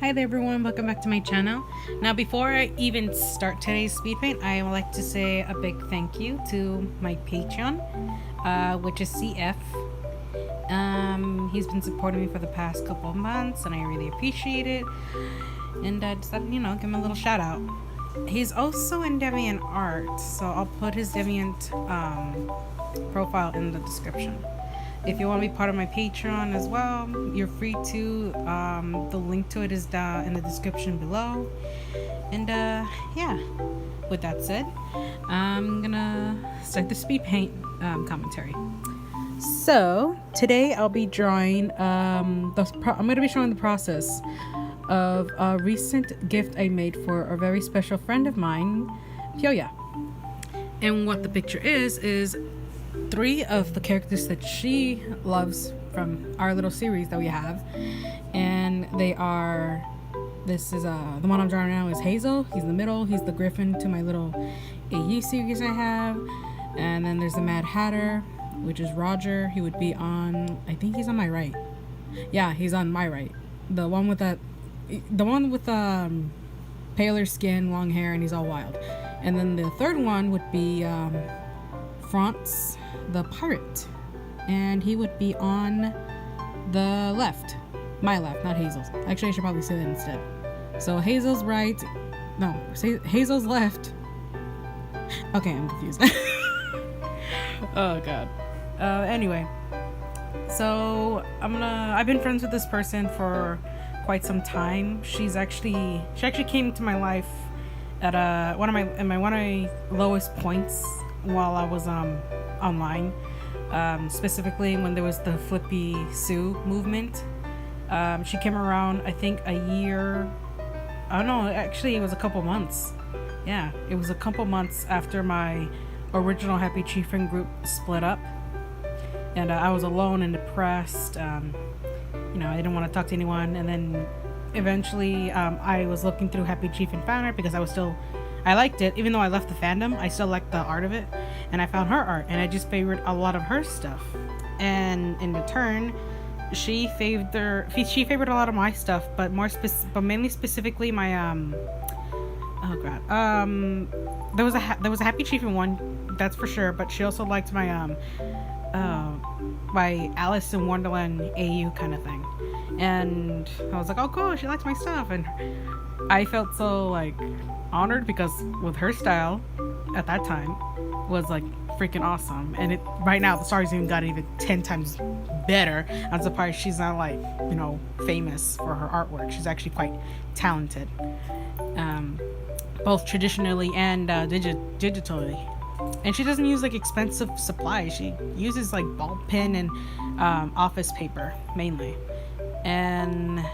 Hi there everyone, welcome back to my channel. Now before I even start today's speed paint, I would like to say a big thank you to my Patreon, which is CF. He's been supporting me for the past couple of months and I really appreciate it. And I just thought, give him a little shout out. He's also in DeviantArt, so I'll put his Deviant profile in the description. If you want to be part of my Patreon as well, you're free to. The link to it is down in the description below. And yeah, with that said, I'm gonna start the speed paint commentary. So today I'll be drawing. I'm gonna be showing the process of a recent gift I made for a very special friend of mine, Piyoaaa. And what the picture is 3 of the characters that she loves from our little series that we have, and they are, this is the one I'm drawing now is Hazel. He's in the middle. He's the Griffin to my little AU series I have. And then there's the Mad Hatter, which is Roger. He would be on, I think he's on my right. Yeah, he's on my right. The one with paler skin, long hair, and he's all wild. And then the third one would be France the pirate, and he would be on the left, my left, not Hazel's. Actually, I should probably say that instead. So Hazel's right, no, say Hazel's left. Okay, I'm confused. Oh god. Anyway, so I've been friends with this person for quite some time. She actually came to my life at one of my lowest points while I was online, specifically when there was the Flippy Sue movement. She came around, I think a year, I don't know, actually it was a couple months. Yeah, it was a couple months after my original Happy Chiefin group split up, and I was alone and depressed. I didn't want to talk to anyone, and then eventually I was looking through Happy Chiefin fan art because I liked it. Even though I left the fandom, I still liked the art of it, and I found her art and I just favored a lot of her stuff, and in return she favored a lot of my stuff, but mainly specifically my there was a Happy Chiefin one, that's for sure, but she also liked my my Alice in Wonderland AU kind of thing, and I was like, oh cool, she likes my stuff, and I felt so like honored because with her style at that time was like freaking awesome, and right now the story's even got even 10 times better. I'm surprised she's not like famous for her artwork. She's actually quite talented, both traditionally and digitally. And she doesn't use like expensive supplies. She uses like ball pen and office paper mainly, and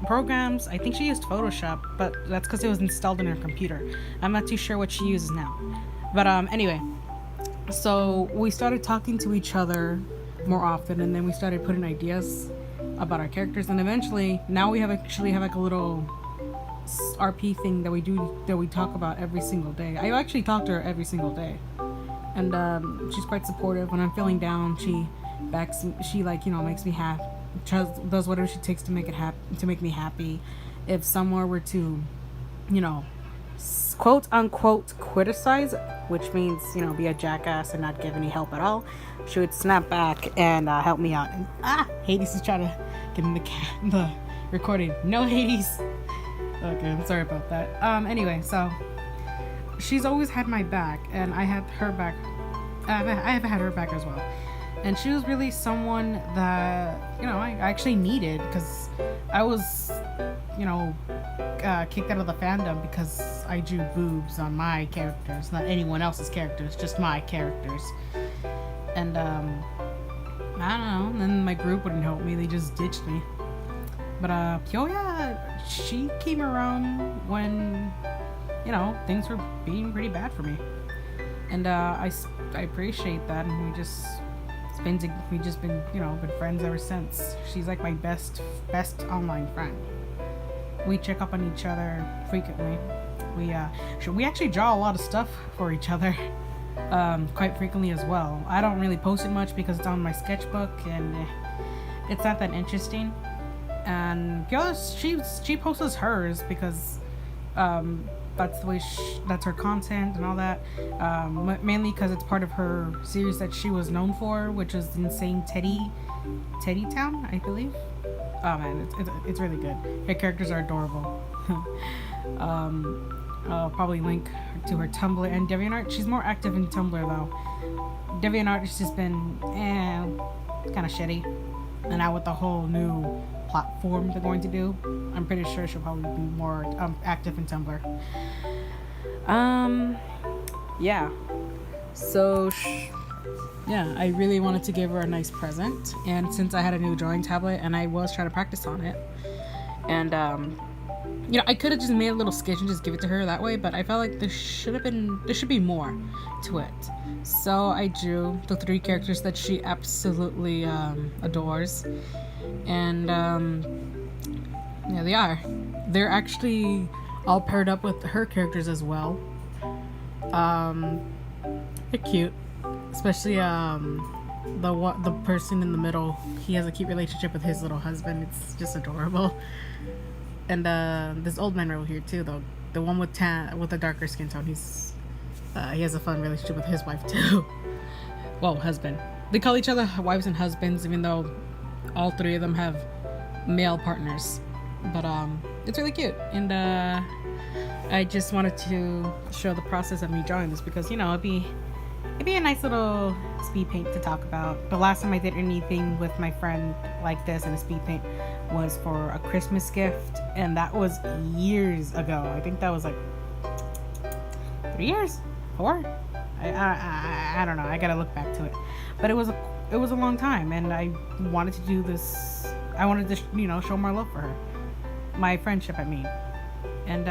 programs. I think she used Photoshop, but that's because it was installed in her computer. I'm not too sure what she uses now, but anyway, so we started talking to each other more often, and then we started putting ideas about our characters, and eventually now we actually have like a little RP thing that we talk about every single day. I actually talk to her every single day, and she's quite supportive. When I'm feeling down, she makes me happy, does whatever she takes to make me happy. If someone were to quote unquote criticize, which means be a jackass and not give any help at all, she would snap back and help me out. And Hades is trying to get in the recording. No, Hades. Okay, I'm sorry about that. Anyway, so she's always had my back, and I have her back. I have had her back as well. And she was really someone that I actually needed, because I was kicked out of the fandom because I drew boobs on my characters, not anyone else's characters, just my characters. And I don't know, and then my group wouldn't help me, they just ditched me. But Piyoaaa, she came around when things were being pretty bad for me, and I appreciate that, and we just been friends ever since. She's like my best online friend. We check up on each other frequently. We actually draw a lot of stuff for each other quite frequently as well. I don't really post it much because it's on my sketchbook and it's not that interesting. and she posts hers because that's the way that's her content and all that. Mainly because it's part of her series that she was known for, which is Insane Teddy Town, I believe. Oh man, it's really good. Her characters are adorable. I'll probably link to her Tumblr and DeviantArt. She's more active in Tumblr though. DeviantArt has just been kind of shitty, and now with the whole new platform they're going to do, I'm pretty sure she'll probably be more active in Tumblr. Yeah. So yeah, I really wanted to give her a nice present, and since I had a new drawing tablet and I was trying to practice on it, and you know, I could have just made a little sketch and just give it to her that way, but I felt like there should be more to it. So I drew the 3 characters that she absolutely adores, and yeah, they are. They're actually all paired up with her characters as well. They're cute, especially the person in the middle. He has a cute relationship with his little husband. It's just adorable. And this old man right here too, though, the one with a darker skin tone. He has a fun relationship with his wife too. Well, husband. They call each other wives and husbands, even though all 3 of them have male partners. But it's really cute, and I just wanted to show the process of me drawing this because, you know, it'd be a nice little speed paint to talk about. The last time I did anything with my friend like this in a speed paint was for a Christmas gift, and that was years ago. I think that was like 3 years, 4. I don't know. I gotta look back to it, but it was a long time, and I wanted to do this. I wanted to, you know, show more love for her, my friendship, I mean. And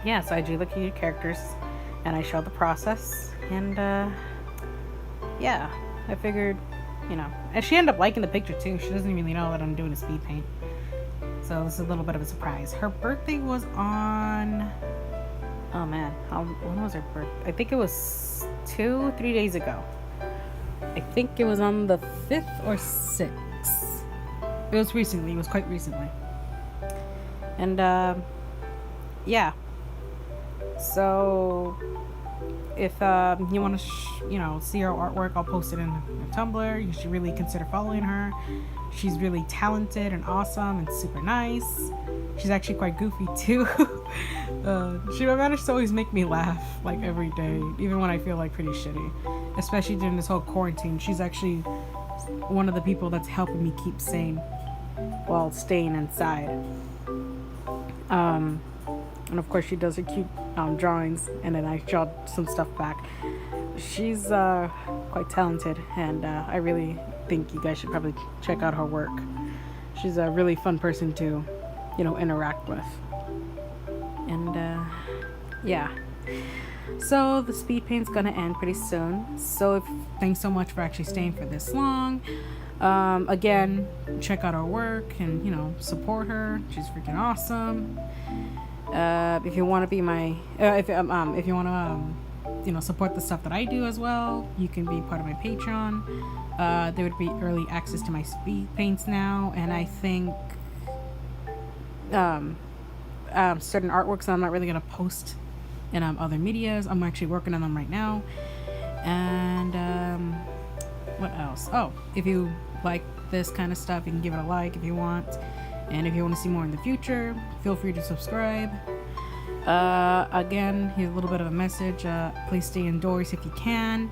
yeah, so I drew the cute characters and I showed the process, and yeah, I figured, you know, and she ended up liking the picture too. She doesn't really know that I'm doing a speed paint, so this is a little bit of a surprise. Her birthday was on, oh man, when was her birthday? I think it was 2-3 days ago. I think it was on the 5th or 6th. It was recently. It was quite recently. And yeah. So if you want to you know, see her artwork, I'll post it in Tumblr. You should really consider following her. She's really talented and awesome and super nice. She's actually quite goofy too. She managed to always make me laugh like every day, even when I feel like pretty shitty, especially during this whole quarantine. She's actually one of the people that's helping me keep sane while staying inside. And of course she does her cute drawings, and then I draw some stuff back. She's quite talented, and I really think you guys should probably check out her work. She's a really fun person to, you know, interact with. And yeah, so the speed paint's gonna end pretty soon, so thanks so much for actually staying for this long. Again, check out her work and, you know, support her. She's freaking awesome. If you want to be my if you want to you know, support the stuff that I do as well, you can be part of my Patreon. There would be early access to my speed paints now, and I think certain artworks that I'm not really gonna post in other medias. I'm actually working on them right now. And what else? Oh, if you like this kind of stuff, you can give it a like if you want, and if you want to see more in the future, feel free to subscribe. Again, here's a little bit of a message. Please stay indoors if you can.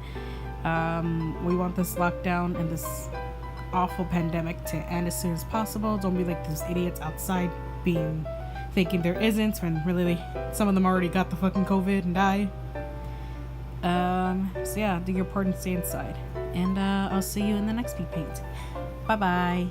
We want this lockdown and this awful pandemic to end as soon as possible. Don't be like those idiots outside thinking there isn't, when really some of them already got the fucking COVID and died. So yeah, do your part and stay inside. And I'll see you in the next speed paint. Bye bye.